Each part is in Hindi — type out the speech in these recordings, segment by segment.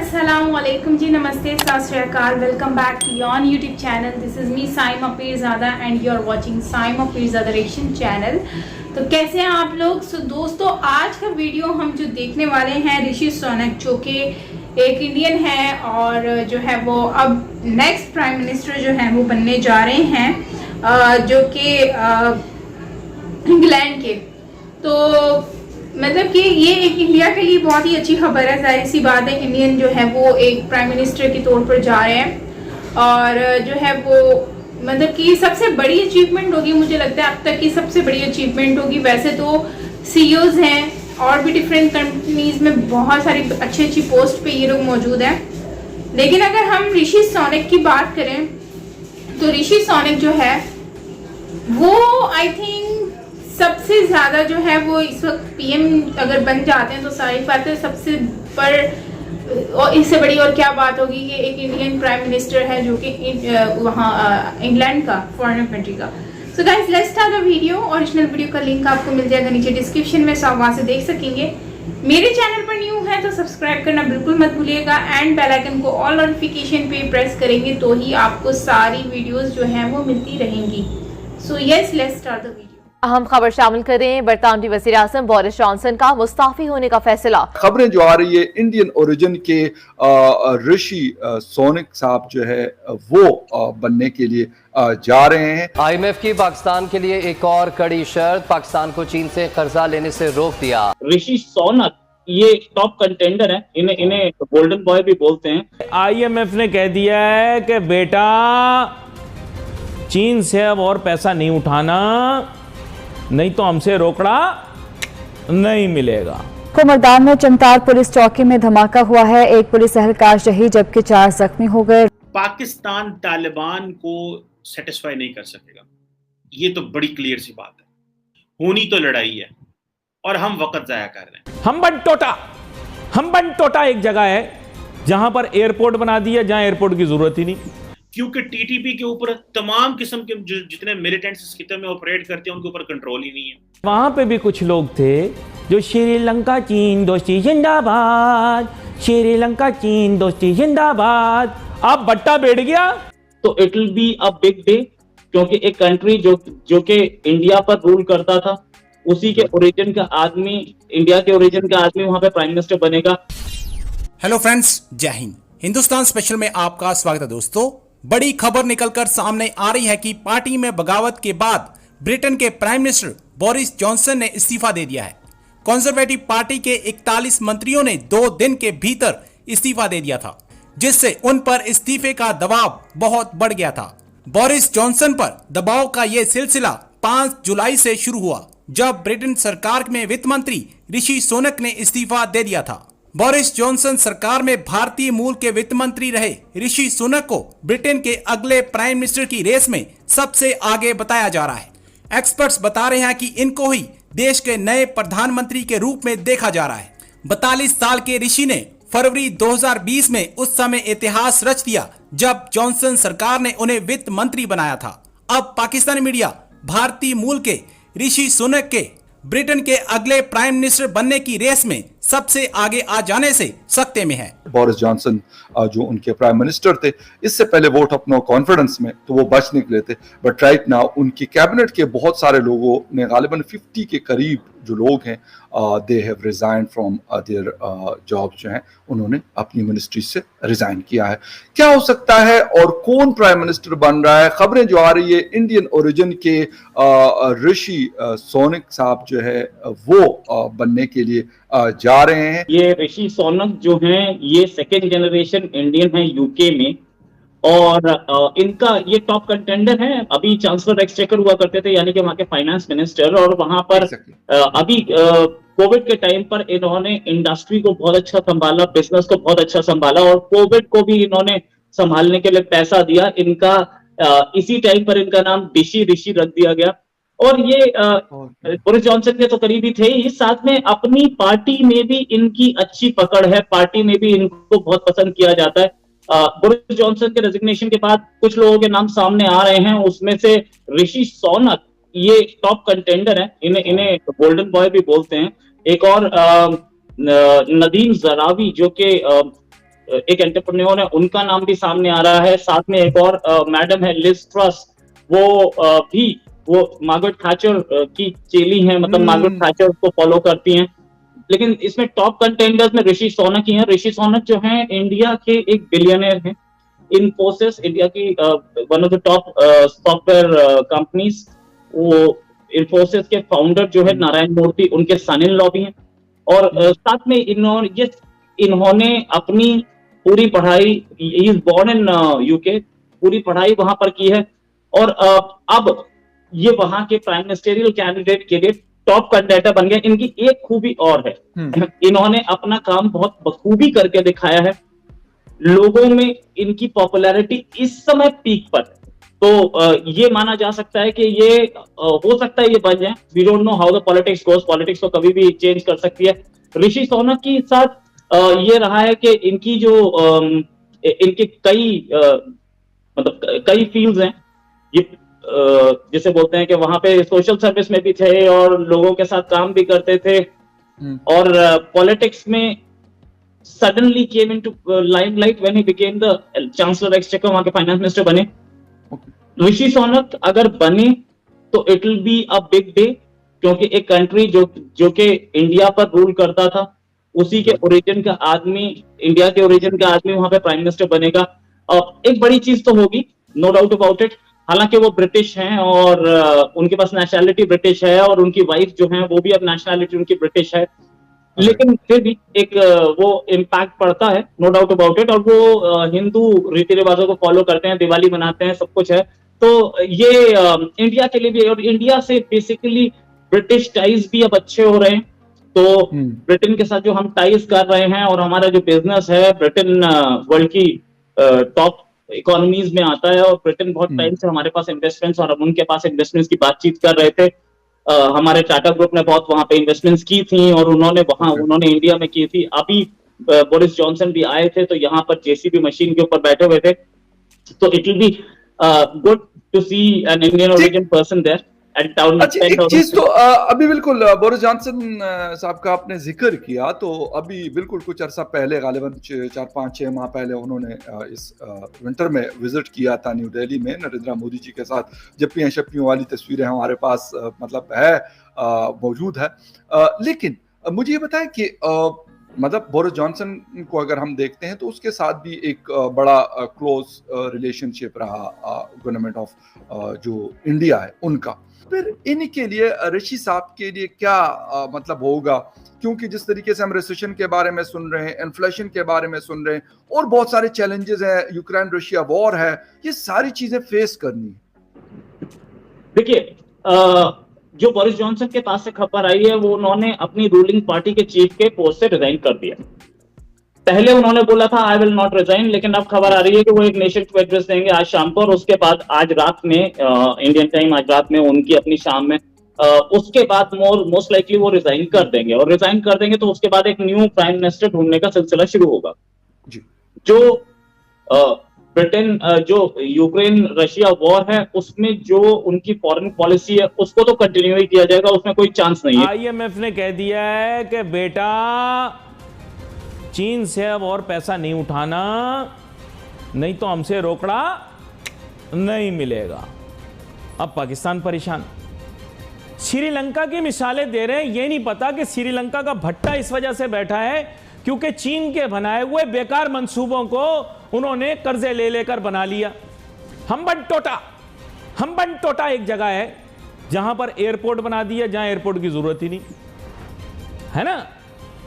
अस्सलाम वालेकुम जी, नमस्ते, Sat Shri Akal. Welcome back to your YouTube channel. This is me Saima Peerzada and you are watching Saima Peerzada reaction channel. तो कैसे हैं आप लोग? दोस्तों, आज का वीडियो हम जो देखने वाले हैं, ऋषि सुनक जो कि एक इंडियन है और जो है वो अब नेक्स्ट प्राइम मिनिस्टर जो है वो बनने जा रहे हैं, जो कि इंग्लैंड के। तो मतलब कि ये एक इंडिया के लिए बहुत ही अच्छी खबर है। जाहिर सी बात है, इंडियन जो है वो एक प्राइम मिनिस्टर के तौर पर जा रहे हैं और जो है वो मतलब कि सबसे बड़ी अचीवमेंट होगी, मुझे लगता है अब तक की सबसे बड़ी अचीवमेंट होगी। वैसे तो सीईओज हैं और भी डिफरेंट कंपनीज में बहुत सारी अच्छी पोस्ट पे ये लोग मौजूद हैं, लेकिन अगर हम ऋषि सुनक की बात करें तो ऋषि सुनक जो है वो आई थिंक सबसे ज़्यादा जो है वो इस वक्त पीएम अगर बन जाते हैं तो सारी बातें सबसे और इससे बड़ी और क्या बात होगी कि एक इंडियन प्राइम मिनिस्टर है जो कि वहाँ इंग्लैंड का, फॉरेन कंट्री का। So guys, let's start the video. Original video का लिंक आपको मिल जाएगा नीचे डिस्क्रिप्शन में, सब वहाँ से देख सकेंगे। मेरे चैनल पर न्यू है तो सब्सक्राइब करना बिल्कुल मत भूलिएगा एंड बेल आइकन को ऑल नोटिफिकेशन पे प्रेस करेंगे तो ही आपको सारी वीडियोस जो हैं वो मिलती रहेंगी। So yes, let's start the video. अहम खबर शामिल करें, बरतानवी वज़ीर आज़म बोरिस जॉनसन का मुस्ताफी होने का फैसला। खबरें जो आ रही है, इंडियन ओरिजिन के ऋषि सुनक साहब जो है वो बनने के लिए जा रहे हैं। IMF की पाकिस्तान के लिए एक और कड़ी शर्त, पाकिस्तान को चीन से कर्जा लेने से रोक दिया। ऋषि सुनक ये टॉप कंटेंडर है, इन्हें गोल्डन बॉय भी बोलते हैं। IMF ने कह दिया है कि बेटा चीन से अब और पैसा नहीं उठाना, नहीं तो हमसे रोकड़ा नहीं मिलेगा। कुमरदान में चंतार पुलिस चौकी में धमाका हुआ है, एक पुलिस एहलकार शहीद जबकि 4 जख्मी हो गए। पाकिस्तान तालिबान को सेटिस्फाई नहीं कर सकेगा, ये तो बड़ी क्लियर सी बात है। होनी तो लड़ाई है और हम वक्त जाया कर रहे हैं। हम्बन टोटा एक जगह है जहां पर एयरपोर्ट बना दिया, जहां एयरपोर्ट की जरूरत ही नहीं, क्योंकि टीटीपी के ऊपर तमाम किस्म के जितने मिलिटेंट्स इस खिते में ऑपरेट करते हैं उनके ऊपर कंट्रोल ही नहीं है। वहां पे भी कुछ लोग थे जो श्रीलंका चीन दोस्ती जिंदाबाद, श्रीलंका चीन दोस्ती जिंदाबाद। अब बट्टा बैठ गया तो it will be a big day, क्योंकि एक कंट्री जो कि इंडिया पर रूल करता था, उसी के ओरिजिन का आदमी, इंडिया के ओरिजिन का आदमी वहां पे प्राइम मिनिस्टर बनेगा। हेलो फ्रेंड्स, जय हिंद। हिंदुस्तान स्पेशल में आपका स्वागत है। दोस्तों, बड़ी खबर निकलकर सामने आ रही है कि पार्टी में बगावत के बाद ब्रिटेन के प्राइम मिनिस्टर बोरिस जॉनसन ने इस्तीफा दे दिया है। कंजर्वेटिव पार्टी के 41 मंत्रियों ने 2 दिन के भीतर इस्तीफा दे दिया था, जिससे उन पर इस्तीफे का दबाव बहुत बढ़ गया था। बोरिस जॉनसन पर दबाव का यह सिलसिला 5 जुलाई से शुरू हुआ, जब ब्रिटेन सरकार में वित्त मंत्री ऋषि सुनक ने इस्तीफा दे दिया था। बोरिस जॉनसन सरकार में भारतीय मूल के वित्त मंत्री रहे ऋषि सुनक को ब्रिटेन के अगले प्राइम मिनिस्टर की रेस में सबसे आगे बताया जा रहा है। एक्सपर्ट्स बता रहे हैं कि इनको ही देश के नए प्रधानमंत्री के रूप में देखा जा रहा है। 42 साल के ऋषि ने फरवरी 2020 में उस समय इतिहास रच दिया जब जॉनसन सरकार ने उन्हें वित्त मंत्री बनाया था। अब पाकिस्तानी मीडिया भारतीय मूल के ऋषि सुनक के ब्रिटेन के अगले प्राइम मिनिस्टर बनने की रेस में सबसे आगे आ जाने से सकते में है। बोरिस जॉनसन जो उनके प्राइम मिनिस्टर थे, इससे पहले वोट ऑफ कॉन्फिडेंस में तो वो बच निकले थे, बट राइट नाउ उनकी कैबिनेट के बहुत सारे लोगों ने, गालिबन 50 के करीब जो लोग हैं, they have resigned from their jobs, जो हैं उन्होंने अपनी मिनिस्ट्री से रिजाइन किया है। क्या हो सकता है और कौन प्राइम मिनिस्टर बन रहा है? खबरें जो आ रही है, इंडियन ओरिजिन के ऋषि सुनक साहब जो है वो बनने के लिए जा रहे हैं। ये ऋषि सुनक जो हैं, ये सेकेंड जनरेशन इंडियन है यूके में, और इनका ये टॉप कंटेंडर है। अभी चांसलर एक्सचेकर हुआ करते थे, यानी कि वहाँ के फाइनेंस मिनिस्टर, और वहां पर अभी कोविड के टाइम पर इन्होंने इंडस्ट्री को बहुत अच्छा संभाला, बिजनेस को बहुत अच्छा संभाला, और कोविड को भी इन्होंने संभालने के लिए पैसा दिया। इनका इसी टाइम पर इनका नाम ऋषि रख दिया गया। और ये बोरिस जॉनसन के तो करीबी थे ही, साथ में अपनी पार्टी में भी इनकी अच्छी पकड़ है, पार्टी में भी इनको बहुत पसंद किया जाता है। बोरिस जॉनसन के रेजिग्नेशन के बाद कुछ लोगों के नाम सामने आ रहे हैं, उसमें से ऋषि सुनक ये टॉप कंटेंडर है, इन्हें गोल्डन बॉय भी बोलते हैं। एक और नदीम जरावी जो कि एक एंटरप्रेन्योर है, उनका नाम भी सामने आ रहा है। साथ में एक और मैडम है लिज ट्रस, वो मार्गरेट थैचर की चेली हैं, मतलब मार्गरेट थैचर को फॉलो करती हैं। लेकिन इसमें टॉप कंटेंडर्स में ऋषि सोनक ही हैं। ऋषि सोनक जो हैं इंडिया के एक बिलियनर हैं। इन्फोसिस, इंडिया की one of the top software companies, वो इन्फोसिस के फाउंडर जो है नारायण मूर्ति, उनके सन इन लॉ भी हैं। और साथ में इन्होंने अपनी पूरी पढ़ाई, he is born in UK, पूरी पढ़ाई वहां पर की है। और अब ये वहां के प्राइम मिनिस्टरियल कैंडिडेट के लिए टॉप कंटेंडर बन गए। इनकी एक खूबी और है, इन्होंने अपना काम बहुत बखूबी करके दिखाया है। लोगों में इनकी पॉपुलैरिटी इस समय पीक पर, तो ये माना जा सकता है कि ये हो सकता है ये बन जाए। We don't know how the politics goes, politics तो कभी भी चेंज कर सकती है। ऋषि सोनक के साथ ये रहा है कि इनकी जो इनके कई फील्ड्स हैं, ये जिसे बोलते हैं कि वहां पे सोशल सर्विस में भी थे और लोगों के साथ काम भी करते थे, और पॉलिटिक्स में suddenly came into limelight when he became the chancellor exchequer, वहां के फाइनेंस मिनिस्टर बने। ऋषि सोनक अगर बने तो it will be a big day, क्योंकि एक कंट्री जो कि इंडिया पर रूल करता था, उसी के ओरिजिन का आदमी, इंडिया के ओरिजिन का आदमी वहां पे प्राइम मिनिस्टर बनेगा। एक बड़ी चीज तो होगी, नो डाउट अबाउट इट। हालांकि वो ब्रिटिश हैं और उनके पास नेशनैलिटी ब्रिटिश है, और उनकी वाइफ जो है वो भी अब नेशनैलिटी उनकी ब्रिटिश है, लेकिन फिर भी एक वो इम्पैक्ट पड़ता है, नो डाउट अबाउट इट। और वो हिंदू रीति रिवाजों को फॉलो करते हैं, दिवाली मनाते हैं, सब कुछ है। तो ये इंडिया के लिए भी, और इंडिया से बेसिकली ब्रिटिश टाइज भी अब अच्छे हो रहे हैं। तो ब्रिटेन के साथ जो हम टाइज कर रहे हैं, और हमारा जो बिजनेस है, ब्रिटेन वर्ल्ड की टॉप इकोनॉमीज में आता है, और ब्रिटेन बहुत टाइम से हमारे पास इन्वेस्टमेंट्स और हम उनके पास इन्वेस्टमेंट्स की बातचीत कर रहे थे। हमारे टाटा ग्रुप ने बहुत वहां पे इन्वेस्टमेंट्स की थी, और उन्होंने इंडिया में की थी। अभी बोरिस जॉनसन भी आए थे, तो यहाँ पर जेसीबी मशीन के ऊपर बैठे हुए थे। तो it will be good to see an Indian origin person there. अच्छा, एक चीज तो अभी बिल्कुल बोरिस जॉनसन साहब का आपने जिक्र किया, तो अभी बिल्कुल कुछ अरसा पहले, गालिबन 4-5-6 माह पहले उन्होंने इस विंटर में विजिट किया था न्यू दिल्ली में नरेंद्र मोदी जी के साथ। जप्पियां शप्पियों वाली तस्वीरें हमारे पास मतलब है, मौजूद है। लेकिन मुझे ये बताएं कि मतलब बोरिस जॉनसन को अगर हम देखते हैं तो उसके साथ भी एक बड़ा क्लोज रिलेशनशिप रहा गवर्नमेंट ऑफ जो इंडिया है उनका। फिर इनके लिए, ऋषि साहब के लिए क्या मतलब होगा, क्योंकि जिस तरीके से हम रिसेशन के बारे में सुन रहे हैं, इन्फ्लेशन के बारे में सुन रहे हैं, और बहुत सारे चैलेंजेस हैं, यूक्रेन रशिया वॉर है, ये सारी चीजें फेस करनी है। देखिए, जो बोरिस जॉनसन के पास से खबर आई है, वो उन्होंने अपनी रूलिंग पार्टी के चीफ के पोस्ट से रिजाइन कर दिया। पहले उन्होंने बोला था आई विल नॉट रिजाइन, लेकिन अब खबर आ रही है कि वो एक नेशन को एड्रेस देंगे आज शाम को, और उसके बाद आज रात में इंडियन टाइम, आज रात में उनकी अपनी शाम में, उसके बाद मोस्ट लाइकली वो रिजाइन कर देंगे। और रिजाइन कर देंगे तो उसके बाद एक न्यू प्राइम मिनिस्टर ढूंढने का सिलसिला शुरू होगा। जो ब्रिटेन, जो यूक्रेन रशिया वॉर है, उसमें जो उनकी फॉरेन पॉलिसी है उसको तो कंटिन्यू ही किया जाएगा, उसमें कोई चांस नहीं है। IMF ने कह दिया है कि बेटा चीन से अब और पैसा नहीं उठाना, नहीं तो हमसे रोकड़ा नहीं मिलेगा। अब पाकिस्तान परेशान, श्रीलंका की मिसालें दे रहे हैं। ये नहीं पता कि श्रीलंका का भट्टा इस वजह से बैठा है क्योंकि चीन के बनाए हुए बेकार मंसूबों को उन्होंने कर्जे ले लेकर बना लिया। हम्बन टोटा एक जगह है जहां पर एयरपोर्ट बना दिया, जहां एयरपोर्ट की जरूरत ही नहीं है ना,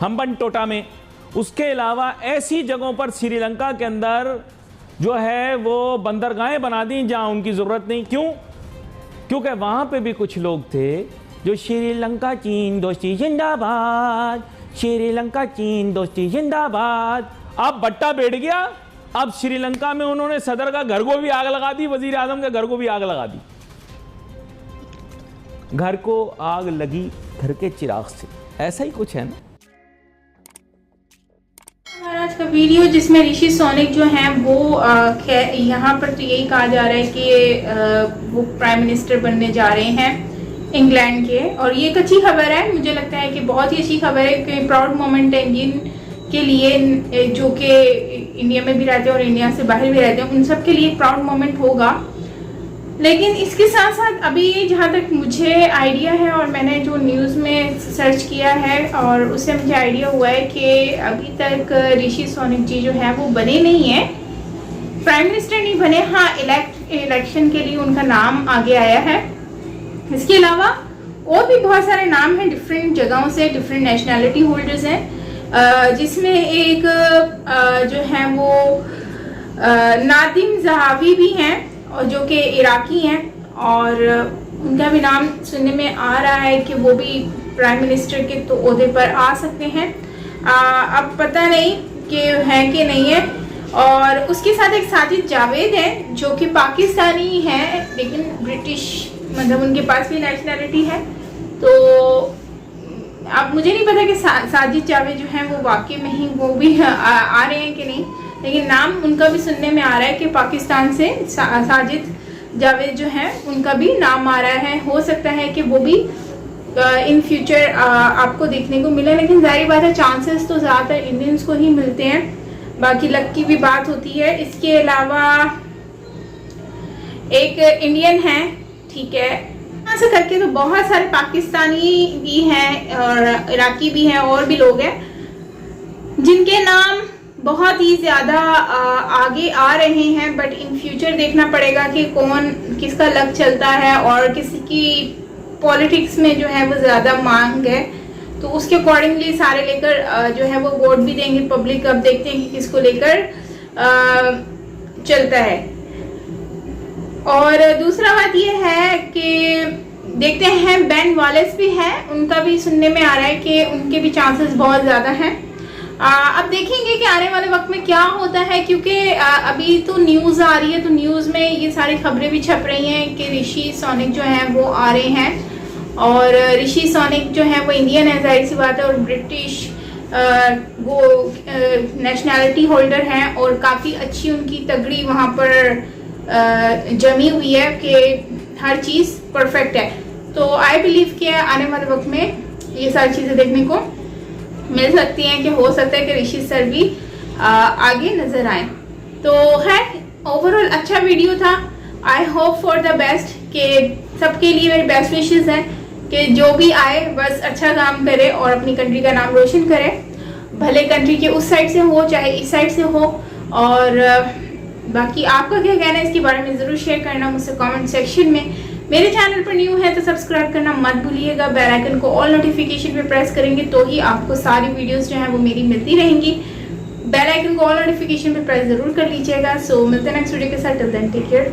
हम्बन टोटा में। उसके अलावा ऐसी जगहों पर श्रीलंका के अंदर जो है वो बंदरगाहें बना दी जहां उनकी जरूरत नहीं। क्यों? क्योंकि वहां पे भी कुछ लोग थे जो श्रीलंका चीन दोस्ती जिंदाबाद, श्रीलंका चीन दोस्ती जिंदाबाद। अब बट्टा बैठ गया, अब श्रीलंका में उन्होंने सदर का घर को भी आग लगा दी, वजीर आजम के घर को भी आग लगा दी। घर को आग लगी घर के चिराग से, ऐसा ही कुछ है ना। हमारा आज का वीडियो जिसमें ऋषि सोनक जो हैं वो यहाँ पर तो यही कहा जा रहा है कि वो प्राइम मिनिस्टर बनने जा रहे हैं इंग्लैंड के, और ये एक अच्छी खबर है। मुझे लगता है कि बहुत ही अच्छी खबर है कि प्राउड मोमेंट है इंडियन के लिए, जो कि इंडिया में भी रहते हैं और इंडिया से बाहर भी रहते हैं, उन सब के लिए एक प्राउड मोमेंट होगा। लेकिन इसके साथ साथ अभी जहाँ तक मुझे आइडिया है और मैंने जो न्यूज़ में सर्च किया है और उससे मुझे आइडिया हुआ है कि अभी तक ऋषि सोनक जी जो है वो बने नहीं हैं, प्राइम मिनिस्टर नहीं बने। हाँ, इलेक्शन के लिए उनका नाम आगे आया है। इसके अलावा और भी बहुत सारे नाम हैं डिफरेंट जगहों से, डिफरेंट नेशनैलिटी होल्डर्स हैं, जिसमें एक जो है वो नादिम जहावी भी हैं और जो कि इराकी हैं, और उनका भी नाम सुनने में आ रहा है कि वो भी प्राइम मिनिस्टर के तो ओहदे पर आ सकते हैं। अब पता नहीं कि हैं कि नहीं है। और उसके साथ एक साजिद जावेद है जो कि पाकिस्तानी है लेकिन ब्रिटिश, मतलब उनके पास भी नेशनैलिटी है। तो अब मुझे नहीं पता कि साजिद जावेद जो हैं वो वाकई में ही वो भी आ रहे हैं कि नहीं, लेकिन नाम उनका भी सुनने में आ रहा है कि पाकिस्तान से साजिद जावेद जो हैं उनका भी नाम आ रहा है। हो सकता है कि वो भी इन फ्यूचर आपको देखने को मिले, लेकिन जाहिर बात है चांसेस तो ज़्यादातर इंडियंस को ही मिलते हैं, बाकी लक की भी बात होती है। इसके अलावा एक इंडियन है, ठीक है, ऐसा करके तो बहुत सारे पाकिस्तानी भी हैं और इराकी भी हैं और भी लोग हैं जिनके नाम बहुत ही ज़्यादा आगे आ रहे हैं। बट इन फ्यूचर देखना पड़ेगा कि कौन किसका लक चलता है और किसकी पॉलिटिक्स में जो है वो ज़्यादा मांग है, तो उसके अकॉर्डिंगली सारे लेकर जो है वो वोट भी देंगे पब्लिक। अब देखते हैं कि किसको लेकर चलता है। और दूसरा बात ये है कि देखते हैं बेन वॉलेस भी है, उनका भी सुनने में आ रहा है कि उनके भी चांसेस बहुत ज़्यादा हैं। अब देखेंगे कि आने वाले वक्त में क्या होता है, क्योंकि अभी तो न्यूज़ आ रही है, तो न्यूज़ में ये सारी खबरें भी छप रही हैं कि ऋषि सोनक जो हैं वो आ रहे हैं। और ऋषि सोनक जो है वो इंडियन है, जाहिर सी बात है, और ब्रिटिश वो नेशनैलिटी होल्डर हैं और काफ़ी अच्छी उनकी तगड़ी वहाँ पर जमी हुई है कि हर चीज़ परफेक्ट है। तो आई बिलीव कि आने वाले वक्त में ये सारी चीज़ें देखने को मिल सकती हैं कि हो सकता है कि ऋषि सर भी आगे नज़र आए। तो है ओवरऑल अच्छा वीडियो था। I hope for the best कि सबके लिए मेरी बेस्ट विशेस हैं कि जो भी आए बस अच्छा काम करे और अपनी कंट्री का नाम रोशन करे, भले कंट्री के उस साइड से हो चाहे इस साइड से हो। और बाकी आपका क्या कहना है इसके बारे में ज़रूर शेयर करना मुझसे कमेंट सेक्शन में। मेरे चैनल पर न्यू है तो सब्सक्राइब करना मत भूलिएगा। बेल आइकन को ऑल नोटिफिकेशन पे प्रेस करेंगे तो ही आपको सारी वीडियोस जो हैं वो मेरी मिलती रहेंगी। बेल आइकन को ऑल नोटिफिकेशन पे प्रेस ज़रूर कर लीजिएगा। सो मिलते हैं नेक्स्ट वीडियो के साथ, टिल देन टेक केयर।